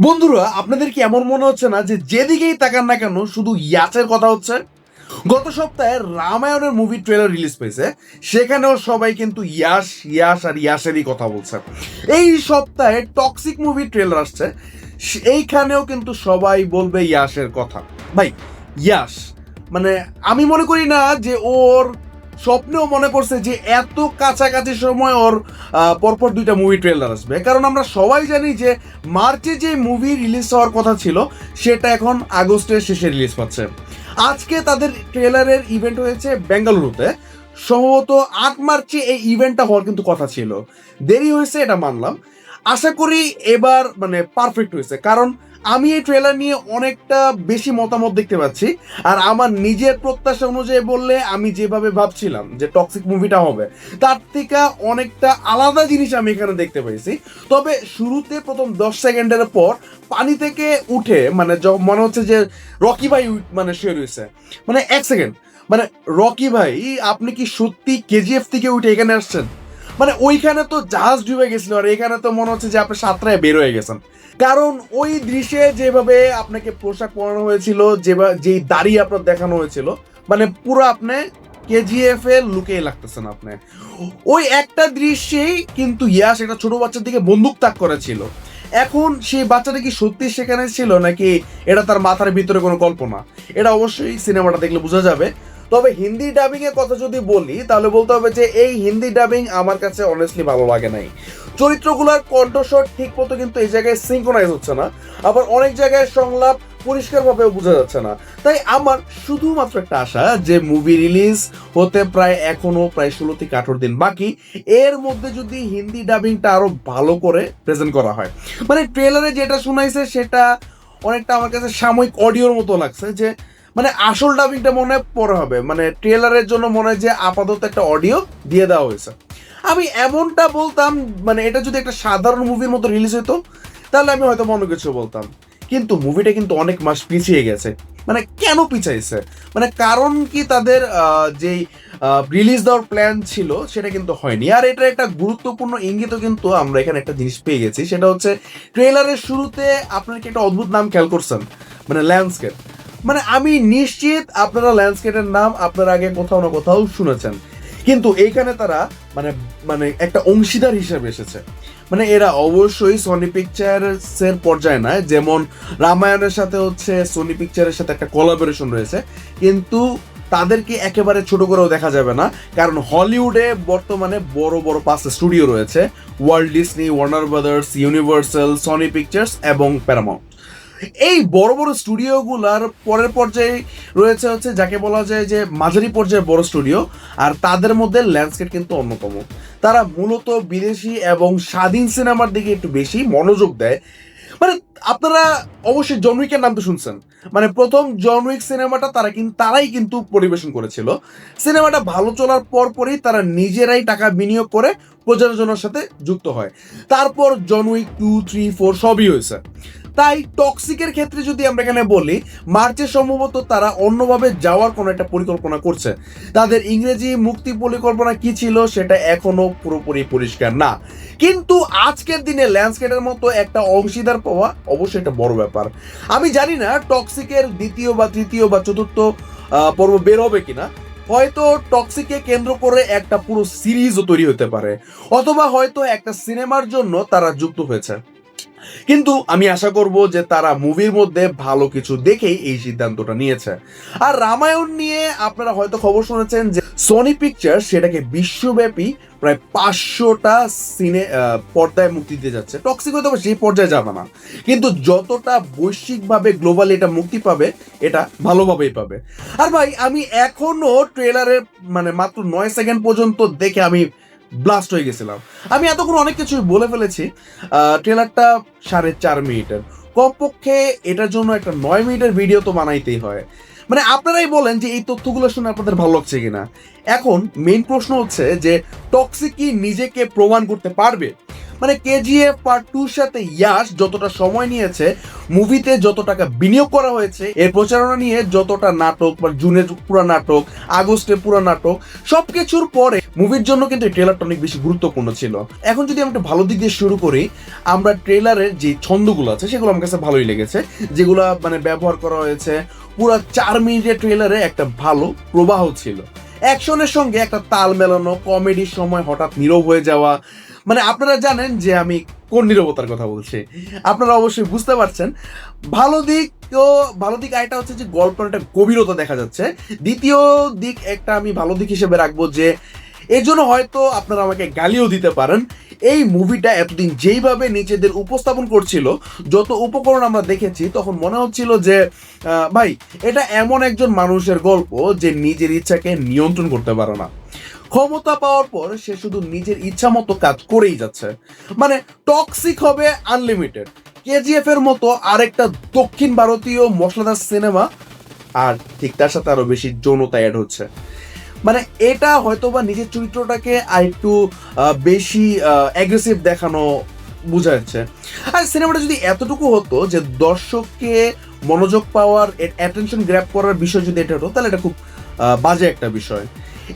বন্ধুরা, আপনাদের কি এমন মনে হচ্ছে না যে যেদিকেই তাকান না কেন শুধু ইয়াসের কথা হচ্ছে? গত সপ্তাহে রামায়ণের মুভি ট্রেলার রিলিজ পেয়েছে, সেখানেও সবাই কিন্তু ইয়াস ইয়াস আর ইয়াসেরই কথা বলছে। এই সপ্তাহে টক্সিক মুভি ট্রেলার আসছে, এইখানেও কিন্তু সবাই বলবে ইয়াসের কথা। ভাই, ইয়াস মানে আমি মনে করি না যে ওর স্বপ্নেও মনে করছে যে এত কাছাকাছি সময় ওর পরপর দুইটা মুভি ট্রেলার আসবে, কারণ আমরা সবাই জানি যে মার্চে যে মুভি রিলিজ হওয়ার কথা ছিল সেটা এখন আগস্টের শেষে রিলিজ পাচ্ছে। আজকে তাদের ট্রেলারের ইভেন্ট হয়েছে বেঙ্গালুরুতে, সম্ভবত 8 মার্চে এই ইভেন্টটা হওয়ার কিন্তু কথা ছিল। দেরি হয়েছে এটা মানলাম, আশা করি এবার মানে পারফেক্ট হয়েছে, কারণ আমি এই ট্রেলার নিয়ে অনেকটা বেশি মতামত দেখতে পাচ্ছি। আর আমার নিজের প্রত্যাশা অনুযায়ী বললে আমি যেভাবে ভাবছিলাম যে টক্সিক মুভিটা হবে, তার থেকে অনেকটা আলাদা জিনিস আমি এখানে দেখতে পেয়েছি। তবে শুরুতে প্রথম 10 সেকেন্ডের পর পানি থেকে উঠে মানে মনে হচ্ছে যে রকি ভাই মানে শুয়ে রয়েছে, মানে 1 সেকেন্ড, মানে রকি ভাই আপনি কি সত্যি কেজিএফ থেকে উঠে এখানে আসছেন? মানে ওইখানে তো জাহাজ ডুবে গেছিল, আর এখানে তো মনে হচ্ছে যে আপনি সাঁতরায় বের হয়ে গেছেন। কারণ ওই দৃশ্যে যেভাবে আপনাকে পোশাক পরানো হয়েছিল, যেই দাড়ি আপনার দেখানো হয়েছিল, মানে পুরো আপনি কেজিএফ এর লুকেই লাগতেছেন আপনি। ওই একটা দৃশ্যেই কিন্তু ইয়াস একটা ছোট বাচ্চার দিকে বন্দুক তাক করেছিল। এখন সেই বাচ্চাটা কি সত্যি সেখানে ছিল নাকি এটা তার মাথার ভিতরে কোনো কল্পনা, এটা অবশ্যই সিনেমাটা দেখলে বোঝা যাবে। তবে হিন্দি ডাবিং এর কথা যদি বলি তাহলে বলতে হবে যে এই হিন্দি ডাবিং আমার কাছে অনেস্টলি ভালো লাগে নাই। চরিত্রগুলোর কণ্ঠস্বর ঠিক মতো কিন্তু এই জায়গায় সিঙ্ক্রোনাইজ হচ্ছে না, আবার অনেক জায়গায় সংলাপ পরিষ্কারভাবে বোঝা যাচ্ছে না। তাই আমার শুধুমাত্র একটা আশা যে মুভি রিলিজ হতে এখনো প্রায় 16 থেকে 18 দিন বাকি, এর মধ্যে যদি হিন্দি ডাবিংটা আরো ভালো করে প্রেজেন্ট করা হয়। মানে ট্রেলারে যেটা শোনাইছে সেটা অনেকটা আমার কাছে সাময়িক অডিওর মতো লাগছে, যে মানে আসল ডাবিংটা মনে হয় পরে হবে, মানে ট্রেলারের জন্য মনে হয় যে আপাতত একটা অডিও দিয়ে দেওয়া হয়েছে। আমি এমনটা বলতাম, মানে এটা যদি একটা সাধারণ মুভির মতো রিলিজ হতো তাহলে আমি হয়তো মনে কিছু বলতাম, কিন্তু মুভিটা কিন্তু অনেক মাস পিছিয়ে গেছে। মানে কেন পিছাইছে, মানে কারণ কি তাদের যেই রিলিজ দেওয়ার প্ল্যান ছিল সেটা কিন্তু হয়নি। আর এটা একটা গুরুত্বপূর্ণ ইঙ্গিতও কিন্তু আমরা এখানে একটা জিনিস পেয়ে গেছি, সেটা হচ্ছে ট্রেলারের শুরুতে আপনারা কি একটা অদ্ভুত নাম খেয়াল করছেন, মানে ল্যান্ডস্কেপ। মানে আমি নিশ্চিত আপনারা ল্যান্ডস্কেপের নাম আপনারা আগে কোথাও না কোথাও শুনেছেন, কিন্তু এইখানে তারা মানে মানে একটা অংশীদার হিসেবে এসেছে। মানে এরা অবশ্যই সোনি পিকচার্সের পর্যায়ে নয়, যেমন রামায়ণের সাথে হচ্ছে সোনি পিকচারের সাথে একটা কোলাবোরেশন রয়েছে, কিন্তু তাদেরকে একেবারে ছোট করেও দেখা যাবে না, কারণ হলিউডে বর্তমানে বড় বড় 5টা স্টুডিও রয়েছে: Walt Disney, Warner Brothers, Universal, Sony Pictures এবং প্যারামাউন্ট। এই বড় বড় স্টুডিওগুলার পরের পর্যায়ে রয়েছে হচ্ছে যাকে বলা যায় যে মাঝারি পর্যায়ের বড় স্টুডিও, আর তাদের মধ্যে ল্যান্ডস্কেপ কিন্তু অন্যতম। তারা মূলত বিদেশি এবং স্বাধীন সিনেমার দিকে একটু বেশি মনোযোগ দেয়। মানে আপনারা অবশ্যই জন উইকের নাম তো শুনছেন, মানে প্রথম জন উইক সিনেমাটা তারাই কিন্তু পরিবেশন করেছিল। সিনেমাটা ভালো চলার পরই তারা নিজেরাই টাকা বিনিয়োগ করে প্রযোজনার সাথে যুক্ত হয়। তারপর জন উইক 2, 3, 4 সবই হয়েছে। তাই টক্সিকের ক্ষেত্রে যদি আমরা এখানে বলি, মার্চে সম্ভবত তারা অন্যভাবে যাওয়ার কোনো একটা পরিকল্পনা করছে। তাদের ইংরেজি মুক্তি পরিকল্পনা কি ছিল সেটা এখনো পুরোপুরি পরিষ্কার না, কিন্তু আজকের দিনে ল্যান্ডস্কেপের মতো একটা অংশীদার পাওয়া অবশ্যই একটা বড় ব্যাপার। আমি জানি না টক্সিকের দ্বিতীয় বা তৃতীয় বা চতুর্থ পর্ব বের হবে কিনা, হয়তো টক্সিককে কেন্দ্র করে একটা পুরো সিরিজও তৈরি হতে পারে, অথবা হয়তো একটা সিনেমার জন্য তারা যুক্ত হয়েছে। কিন্তু আমি আশা করব যে তারা মুভির মধ্যে ভালো কিছু দেখেই এই সিদ্ধান্তটা নিয়েছে। আর রামায়ণ নিয়ে আপনারা হয়তো খবর শুনেছেন যে সোনি পিকচার সেটাকে বিশ্বব্যাপী প্রায় 500টা পর্দায় মুক্তি দিতে যাচ্ছে। টক্সিক হয়তো সেই পর্যায়ে যাবে না, কিন্তু যতটা বৈশ্বিকভাবে গ্লোবালি এটা মুক্তি পাবে এটা ভালোভাবেই পাবে। আর ভাই, আমি এখনো ট্রেলারের মানে মাত্র 9 সেকেন্ড পর্যন্ত দেখে আমি ব্লাস্ট হয়ে গেছিলাম। আমি এতক্ষণ অনেক কিছুই বলে ফেলেছি। ট্রেলারটা 4.5 মিনিটের, কমপক্ষে এটার জন্য একটা 9 মিনিটের ভিডিও তো বানাইতেই হয়। মানে আপনারাই বলেন যে এই তথ্যগুলো শুনে আপনাদের ভালো লাগছে কিনা। এখন মেইন প্রশ্ন হচ্ছে যে টক্সিক কি নিজেকে প্রমাণ করতে পারবে? মানে কেজিএফ পার্ট 2 সাথে ইয়াশ যতটা সময় নিয়েছে, মুভিতে যত টাকা বিনিয়োগ করা হয়েছে, এর প্রচারণা নিয়ে যতটা নাটক, জুনে পুরো নাটক, আগস্টে পুরো নাটক, সবকিছুর পরে মুভির জন্য কিন্তু এই ট্রেলারটা অনেক বেশি গুরুত্বপূর্ণ ছিল। এখন যদি আমি একটা ভালো দিক দিয়ে শুরু করি, আমরা ট্রেলারের যে ছন্দগুলো আছে সেগুলো আমার কাছে ভালোই লেগেছে, যেগুলো মানে ব্যবহার করা হয়েছে। পুরো 4 মিনিটের ট্রেলারে একটা ভালো প্রবাহ ছিল, অ্যাকশনের সঙ্গে একটা তাল মেলানো, কমেডির সময় হঠাৎ নীরব হয়ে যাওয়া। মানে আপনারা জানেন যে আমি কোন নীরবতার কথা বলছি, আপনারা অবশ্যই বুঝতে পারছেন। ভালো দিক আরেকটা হচ্ছে যে গল্পের একটা গভীরতা দেখা যাচ্ছে। দ্বিতীয় দিক একটা আমি ভালো দিক হিসেবে রাখবো যে এর জন্য হয়তো আপনারা আমাকে গালিও দিতে পারেন, এই মুভিটা এতদিন যেইভাবে নিজেদের উপস্থাপন করছিল, যত উপকরণ আমরা দেখেছি, তখন মনে হচ্ছিল যে ভাই এটা এমন একজন মানুষের গল্প যে নিজের ইচ্ছাকে নিয়ন্ত্রণ করতে পারে না, ক্ষমতা পাওয়ার পর সে শুধু নিজের ইচ্ছা মতো কাজ করেই যাচ্ছে। মানে টক্সিক হবে আনলিমিটেড, কেজিএফ এর মতো আরেকটা দক্ষিণ ভারতীয় মশলাদার সিনেমা, আর ঠিক তার সাথে আরো বেশি যৌনতা অ্যাড হচ্ছে। মানে এটা হয়তো বা নিজের চরিত্রটাকে আর একটু বেশি অ্যাগ্রেসিভ দেখানো বোঝা যাচ্ছে। আর সিনেমাটা যদি এতটুকু হতো যে দর্শককে মনোযোগ পাওয়ার, অ্যাটেনশন গ্র্যাব করার বিষয় যদি এটা হতো, তাহলে এটা খুব বাজে একটা বিষয়।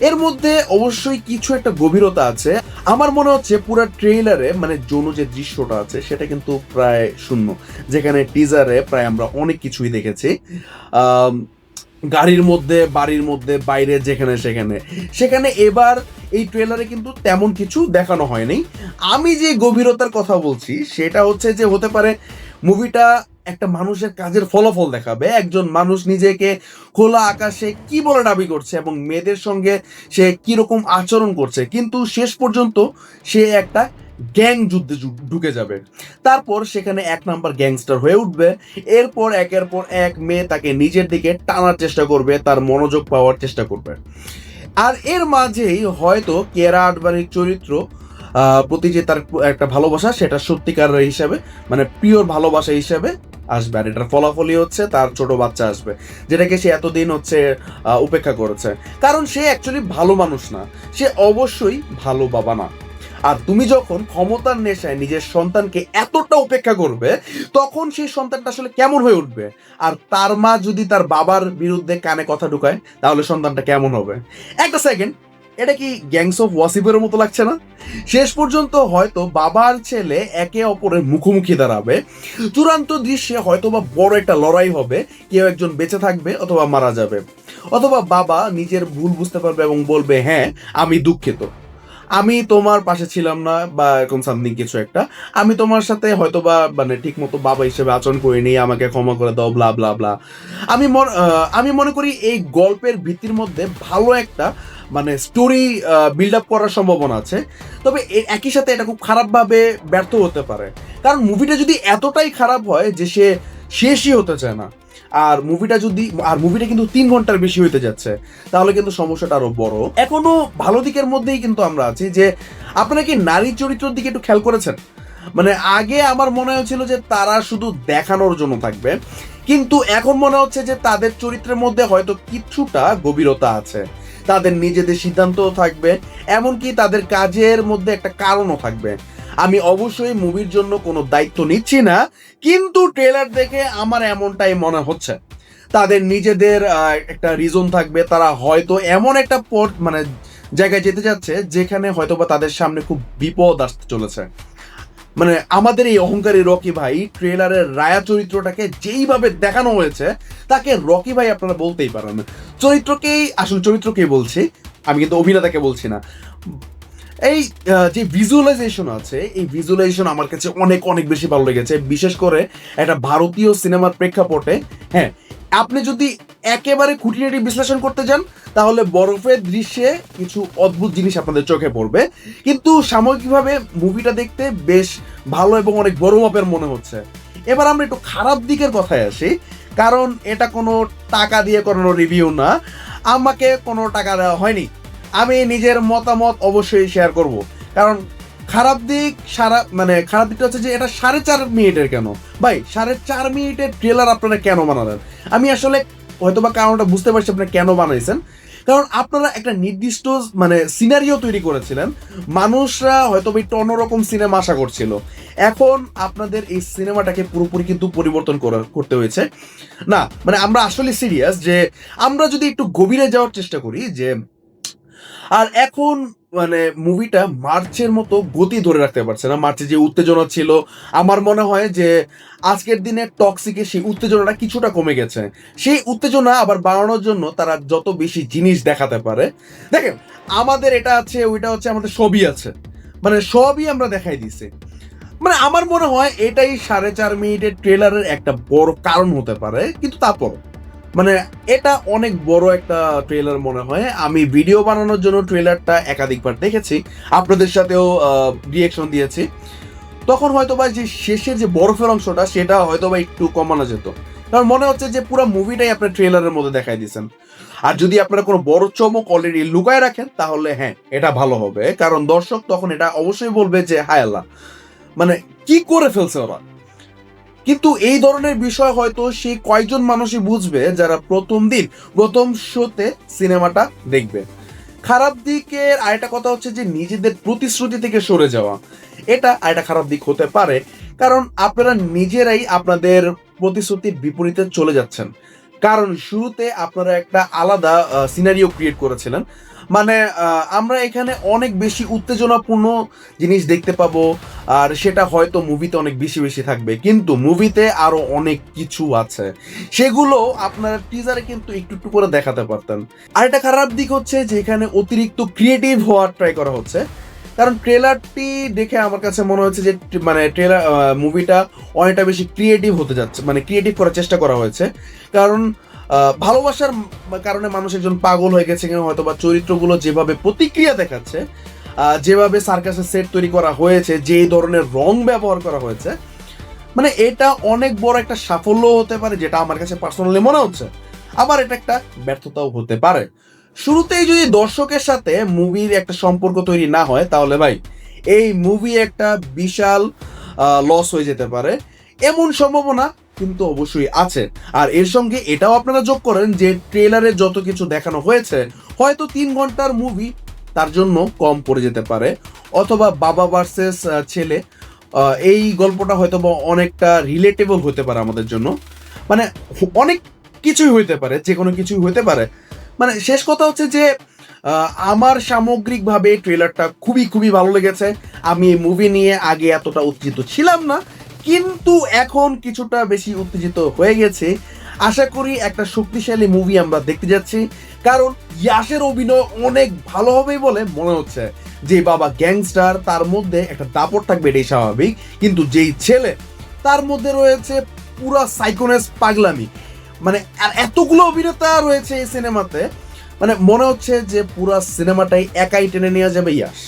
এর মধ্যে অবশ্যই কিছু একটা গভীরতা আছে। আমার মনে হচ্ছে পুরো ট্রেইলারে মানে যৌন যে দৃশ্যটা আছে সেটা কিন্তু প্রায় শূন্য, যেখানে টিজারে প্রায় আমরা অনেক কিছুই দেখেছি। গাড়ির মধ্যে, বাড়ির মধ্যে, বাইরে, যেখানে সেখানে এবার এই ট্রেলারে কিন্তু তেমন কিছু দেখানো হয়নি। আমি যে গভীরতার কথা বলছি সেটা হচ্ছে যে হতে পারে মুভিটা একটা মানুষের কাজের ফলাফল দেখাবে, একজন মানুষ নিজেকে খোলা আকাশে কি বলে দাবি করছে এবং মেয়েদের সঙ্গে সে কিরকম আচরণ করছে, কিন্তু শেষ পর্যন্ত সে একটা গ্যাং যুদ্ধে ঢুকে যাবে। তারপর সেখানে 1 নাম্বার গ্যাংস্টার হয়ে উঠবে। এরপর একের পর এক মেয়ে তাকে নিজের দিকে টানার চেষ্টা করবে, তার মনোযোগ পাওয়ার চেষ্টা করবে। আর এর মাঝেই হয়তো কিয়ারা আডবাণীর চরিত্র প্রতি যে তার একটা ভালোবাসা, সেটা সত্যিকার হিসাবে মানে পিওর ভালোবাসা হিসাবে আসবে। আর এটার ফলাফলই হচ্ছে তার ছোট বাচ্চা আসবে, যেটাকে সে এতদিন হচ্ছে উপেক্ষা করেছে। কারণ সে অ্যাকচুয়ালি ভালো মানুষ না, সে অবশ্যই ভালো বাবা না। আর তুমি যখন ক্ষমতার নেশায় নিজের সন্তানকে এতটা উপেক্ষা করবে, তখন সেই সন্তানটা আসলে কেমন হয়ে উঠবে? আর তার মা যদি তার বাবার বিরুদ্ধে কানে কথা ঢুকায়, তাহলে সন্তানটা কেমন হবে? একটা সেকেন্ড, এটা কি গ্যাংস অফ ওয়াসিফের মতো লাগছে না? শেষ পর্যন্ত হয়তো বাবার ছেলে একে অপরের মুখোমুখি দাঁড়াবে, চূড়ান্ত দৃশ্যে হয়তো বা বড় একটা লড়াই হবে, কেউ একজন বেঁচে থাকবে অথবা মারা যাবে, অথবা বাবা নিজের ভুল বুঝতে পারবে এবং বলবে হ্যাঁ আমি দুঃখিত, আমি তোমার পাশে ছিলাম না, বা এরকম সামথিং কিছু একটা, আমি তোমার সাথে হয়তো বা মানে ঠিক মতো বাবা হিসেবে আচরণ করিনি, আমাকে ক্ষমা করে দাও, ব্লা ব্লা ব্লা। আমি মনে করি এই গল্পের ভিত্তির মধ্যে ভালো একটা মানে স্টোরি বিল্ড আপ করার সম্ভাবনা আছে। তবে একই সাথে এটা খুব খারাপভাবে ব্যর্থ হতে পারে, কারণ মুভিটা যদি এতটাই খারাপ হয় যে সে শেষই হতে চায় না, আর মুভিটা কিন্তু 3 ঘন্টার বেশি হইতে যাচ্ছে, তাহলে কিন্তু সমস্যাটা আরো বড়। এখনো ভালো দিকের মধ্যেই কিন্তু আমরা আছি। যে আপনারা কি নারী চরিত্রের দিকে একটু খেয়াল করেছেন? মানে আগে আমার মনে হয়েছিল যে তারা শুধু দেখানোর জন্য থাকবে, কিন্তু এখন মনে হচ্ছে যে তাদের চরিত্রের মধ্যে হয়তো কিছুটা গভীরতা আছে, তাদের নিজেদের সিদ্ধান্তও থাকবে, এমনকি তাদের কাজের মধ্যে একটা কারণও থাকবে। আমি অবশ্যই মুভির জন্য কোনো দায়িত্ব নিচ্ছি না, কিন্তু ট্রেলার দেখে আমার এমনটাই মনে হচ্ছে। তাদের নিজেদের একটা রিজন থাকবে, তারা হয়তো এমন একটা মানে জায়গায় যেতে যাচ্ছে যেখানে হয়তো বা তাদের সামনে খুব বিপদ আসতে চলেছে। মানে আমাদের এই অহংকারী রকি ভাই ট্রেলারের রায়া চরিত্রটাকে যেইভাবে দেখানো হয়েছে, তাকে রকি ভাই আপনারা বলতেই পারেন। চরিত্রকেই বলছি, আমি কিন্তু অভিনেতাকে বলছি না। এই যে ভিজুয়ালাইজেশন আছে, এই ভিজুয়ালাইজেশন আমার কাছে অনেক অনেক বেশি ভালো লেগেছে, বিশেষ করে একটা ভারতীয় সিনেমার প্রেক্ষাপটে। হ্যাঁ, আপনি যদি একেবারে খুঁটিনাটি বিশ্লেষণ করতে যান, তাহলে বরফের দৃশ্যে কিছু অদ্ভুত জিনিস আপনাদের চোখে পড়বে, কিন্তু সাময়িকভাবে মুভিটা দেখতে বেশ ভালো এবং অনেক বড় মাপের মনে হচ্ছে। এবার আমরা একটু খারাপ দিকের কথায় আসি, কারণ এটা কোনো টাকা দিয়ে কোনো রিভিউ না, আমাকে কোনো টাকা দেওয়া হয়নি, আমি নিজের মতামত অবশ্যই শেয়ার করব। কারণ খারাপ দিকটা হচ্ছে যে এটা 4.5 মিনিটের কেন ভাই, 4.5 মিনিটের ট্রেলার আপনারা কেন বানালেন? আমি আসলে হয়তো বা কারণটা বুঝতে পারছি আপনারা কেন বানাইছেন, কারণ আপনারা একটা নির্দিষ্ট মানে সিনারিও তৈরি করেছিলেন, মানুষরা হয়তো একটু অন্যরকম সিনেমা আশা করছিল, এখন আপনাদের এই সিনেমাটাকে পুরোপুরি কিন্তু পরিবর্তন করতে হয়েছে। না মানে আমরা আসলে সিরিয়াস যে আমরা যদি একটু গভীরে যাওয়ার চেষ্টা করি যে আর এখন মানে মুভিটা মার্চের মতো গতি ধরে রাখতে পারছে না। মার্চে যে উত্তেজনা ছিল, আমার মনে হয় যে আজকের দিনে টক্সিকে সেই উত্তেজনাটা কিছুটা কমে গেছে। সেই উত্তেজনা আবার বাড়ানোর জন্য তারা যত বেশি জিনিস দেখাতে পারে, দেখেন আমাদের এটা আছে ওইটা হচ্ছে, আমাদের সবই আছে, মানে সবই আমরা দেখাই দিছি। মানে আমার মনে হয় এটাই 4.5 মিনিটের ট্রেলারের একটা বড় কারণ হতে পারে, কিন্তু তারপর মানে এটা অনেক বড় একটা ট্রেলার মনে হয়। আমি ভিডিও বানানোর জন্য ট্রেলারটা একাধিকবার দেখেছি, আপনাদের সাথেও রিয়েকশন দিয়েছি, তখন হয়তোবা যে শেষের যে বরফের অংশটা সেটা হয়তোবা একটু কমানো যেত, কারণ মনে হচ্ছে যে পুরো মুভিটাই আপনার ট্রেলারের মধ্যে দেখাই দিয়েছেন। আর যদি আপনারা কোনো বড় চমক অলরেডি লুকায় রাখেন তাহলে হ্যাঁ এটা ভালো হবে, কারণ দর্শক তখন এটা অবশ্যই বলবে যে হায় আল্লাহ, মানে কি করে ফেলছে ওরা। কিন্তু এই ধরনের বিষয় হয়তো সেই কয়জন মানুষই বুঝবে যারা প্রথম দিন প্রথম শোতে সিনেমাটা দেখবে। খারাপ দিকের আরেকটা কথা হচ্ছে যে নিজেদের প্রতিশ্রুতি থেকে সরে যাওয়া, এটা আরেকটা খারাপ দিক হতে পারে, কারণ আপনারা নিজেরাই আপনাদের প্রতিশ্রুতির বিপরীতে চলে যাচ্ছেন। কারণ শুরুতে আপনারা একটা আলাদা সিনারিও ক্রিয়েট করেছিলেন, মানে আমরা এখানে অনেক বেশি উত্তেজনাপূর্ণ জিনিস দেখতে পাবো, আর সেটা হয়তো মুভিতে অনেক বেশি বেশি থাকবে, কিন্তু মুভিতে আরো অনেক কিছু আছে, সেগুলো আপনারা টিজারে কিন্তু একটু একটু করে দেখাতে পারতেন। আরেকটা খারাপ দিক হচ্ছে যে এখানে অতিরিক্ত ক্রিয়েটিভ হওয়ার ট্রাই করা হচ্ছে, কারণ ট্রেলারটি দেখে আমার কাছে মনে হচ্ছে যে মানে ট্রেলার মুভিটা অনেকটা বেশি ক্রিয়েটিভ হতে যাচ্ছে, মানে ক্রিয়েটিভ করার চেষ্টা করা হয়েছে। কারণ ভালোবাসার কারণে মানুষ একজন পাগল হয়ে গেছে কিনা হয়তো, বা চরিত্রগুলো যেভাবে প্রতিক্রিয়া দেখাচ্ছে, যেভাবে সার্কাসের সেট তৈরি করা হয়েছে, যে ধরনের রং ব্যবহার করা হয়েছে, মানে এটা অনেক বড় একটা সাফল্য হতে পারে, যেটা আমার কাছে পার্সোনালি মনে হচ্ছে। আবার এটা একটা ব্যর্থতাও হতে পারে। শুরুতেই যদি দর্শকের সাথে মুভির একটা সম্পর্ক তৈরি না হয় তাহলে ভাই এই মুভি একটা বিশাল লস হয়ে যেতে পারে, এমন সম্ভাবনা কিন্তু অবশ্যই আছে। আর এর সঙ্গে এটাও আপনারা যোগ করেন যে ট্রেলারে যত কিছু দেখানো হয়েছে, হয়তো 3 ঘন্টার মুভি তার জন্য কম পড়ে যেতে পারে, অথবা বাবা ভার্সেস ছেলে এই গল্পটা হয়তো বা অনেকটা রিলেটেবল হতে পারে আমাদের জন্য, মানে অনেক কিছুই হইতে পারে, যে কোনো কিছুই হইতে পারে। মানে শেষ কথা হচ্ছে যে আমার সামগ্রিকভাবে ট্রেলারটা খুবই খুবই ভালো লেগেছে। আমি এই মুভি নিয়ে আগে এতটা উত্তেজিত ছিলাম না, কিন্তু এখন কিছুটা বেশি উত্তেজিত হয়ে গেছে। আশা করি একটা শক্তিশালী মুভি আমরা দেখতে যাচ্ছি, কারণ ইয়াশের অভিনয় অনেক ভালো হবে বলে মনে হচ্ছে। যে বাবা গ্যাংস্টার, তার মধ্যে একটা দাপট থাকবে এটাই স্বাভাবিক, কিন্তু যেই ছেলে তার মধ্যে রয়েছে পুরা সাইকোনেস পাগলামি, মানে আর এতগুলো অভিনেতা রয়েছে এই সিনেমাতে, মানে মনে হচ্ছে যে পুরা সিনেমাটাই একাই টেনে নিয়ে যাবে ইয়াশ,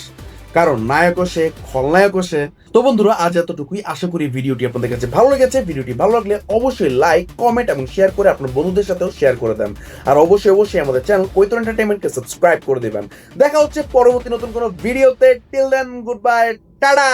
কারণ নায়কও সে, খলনায়কও সে। তো বন্ধুরা আজ এতটুকুই, আশা করি ভিডিওটি আপনাদের কাছে ভালো লেগেছে। ভিডিওটি ভালো লাগলে অবশ্যই লাইক, কমেন্ট এবং শেয়ার করে আপনার বন্ধুদের সাথেও শেয়ার করে দেন। আর অবশ্যই অবশ্যই আমাদের চ্যানেল কৈতন এন্টারটেইনমেন্টকে সাবস্ক্রাইব করে দেবেন। দেখা হচ্ছে পরবর্তী নতুন কোনো ভিডিওতে। Till then, good bye, tata.